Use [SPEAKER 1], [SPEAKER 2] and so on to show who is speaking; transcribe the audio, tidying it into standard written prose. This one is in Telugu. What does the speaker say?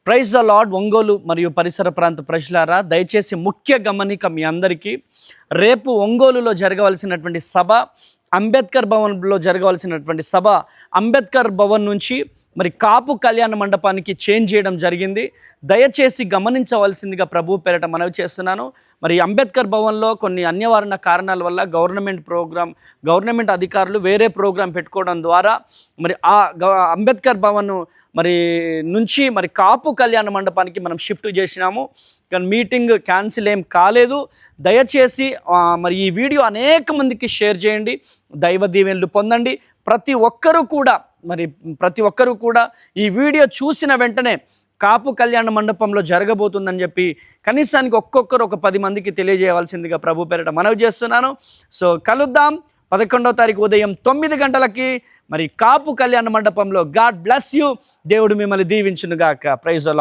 [SPEAKER 1] Praise the lord. ఒంగోలు మరియు పరిసర ప్రాంత ప్రజలారా, దయచేసి ముఖ్య గమనిక మీ అందరికీ. రేపు ఒంగోలులో జరగవలసినటువంటి సభ, అంబేద్కర్ భవన్లో జరగవలసినటువంటి సభ అంబేద్కర్ భవన్ నుంచి మరి కాపు కళ్యాణ మండపానికి చేంజ్ చేయడం జరిగింది. దయచేసి గమనించవలసిందిగా ప్రభు పేరట మనవి చేస్తున్నాను. మరి అంబేద్కర్ భవన్లో కొన్ని అన్యవారణ కారణాల వల్ల గవర్నమెంట్ అధికారులు వేరే ప్రోగ్రాం పెట్టుకోవడం ద్వారా మరి అంబేద్కర్ భవన్ నుంచి కాపు కళ్యాణ మండపానికి మనం షిఫ్ట్ చేసినాము. కానీ మీటింగ్ క్యాన్సిల్ ఏం కాలేదు. దయచేసి మరి ఈ వీడియో అనేక మందికి షేర్ చేయండి, దైవ దీవెనలు పొందండి. ప్రతి ఒక్కరూ కూడా ఈ వీడియో చూసిన వెంటనే కాపు కళ్యాణ మండపంలో జరగబోతుందని చెప్పి కనీసానికి ఒక్కొక్కరు ఒక 10 మందికి తెలియజేయవలసిందిగా ప్రభు పేరిట మనవి చేస్తున్నాను. సో కలుద్దాం 11వ తారీఖు ఉదయం 9 గంటలకి మరి కాపు కళ్యాణ మండపంలో. God bless you. దేవుడు మిమ్మల్ని దీవించును గాక. Praise the lord.